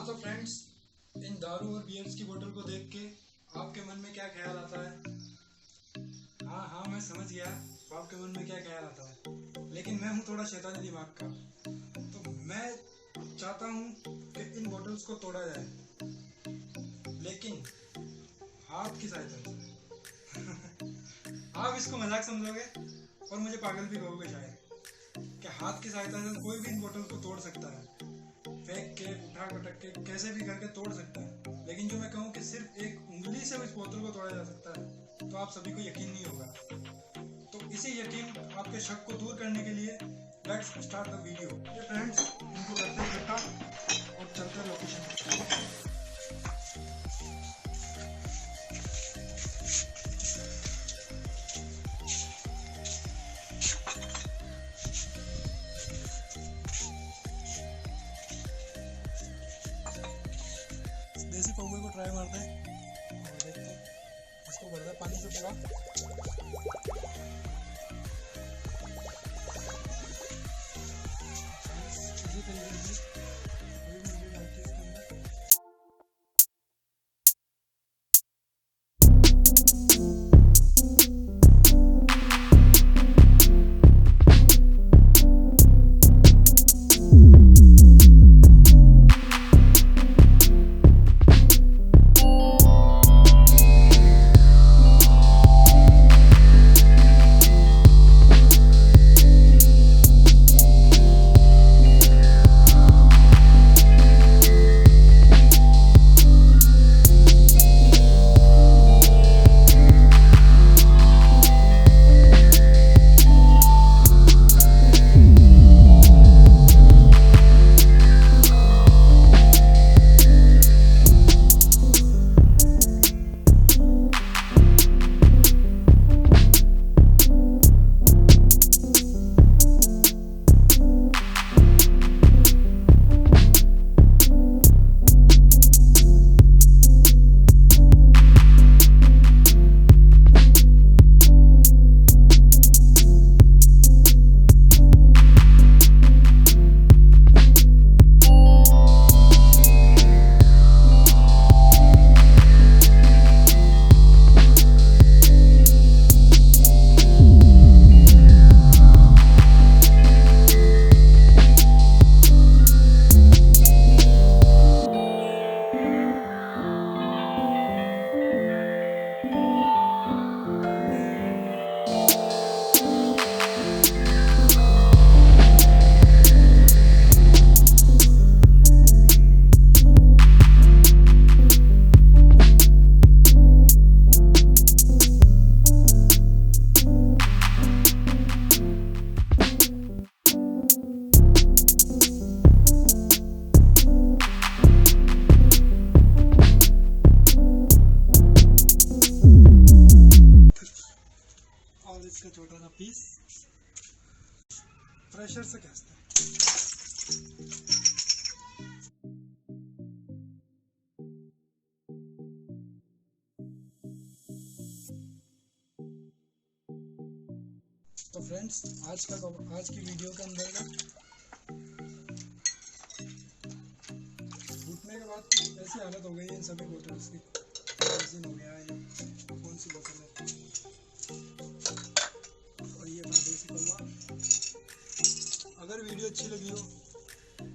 तो फ्रेंड्स, इन दारू और बियर्स की बोतल को देख के आपके मन में क्या ख्याल आता है? हाँ, मैं समझ गया आपके मन में क्या ख्याल आता है, लेकिन मैं हूँ थोड़ा शैतानी दिमाग का। तो मैं चाहता हूँ कि इन बोतल्स को तोड़ा जाए, लेकिन हाथ की सहायता से। आप इसको मजाक समझोगे और मुझे पागल भी कहोगे शायद, कि हाथ की सहायता से कोई भी इन बोतल को तोड़ सकता है, फेंक के, उठा पटक के, कैसे भी करके तोड़ सकता है। लेकिन जो मैं कहूँ कि सिर्फ एक उंगली से इस बोतल को तोड़ा जा सकता है, तो आप सभी को यकीन नहीं होगा। तो इसी यकीन, आपके शक को दूर करने के लिए लेट्स स्टार्ट द वीडियो। ये फ्रेंड्स, इनको करते हैं इकट्ठा और चलते हैं लोकेशन पे। देसी पौवे को ट्राई मारते हैं और देखते हैं। इसको भरते हैं पानी से पूरा। इसी तरीके से कोई भी मुर्गी डालती है इसके अंदर। इसका छोटा सा पीस प्रेशर से खींचते हैं। तो फ्रेंड्स, आज की वीडियो के अंदर ना फूटने के बाद ऐसी हालत हो गई है इन सभी बोतल्स की। हो गया है, कौन सी बोतल है, और ये अपना देसी पौवा। अगर वीडियो अच्छी लगी हो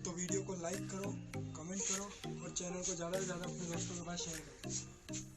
तो वीडियो को लाइक करो, कमेंट करो और चैनल को ज़्यादा से ज़्यादा अपने दोस्तों के पास शेयर करो।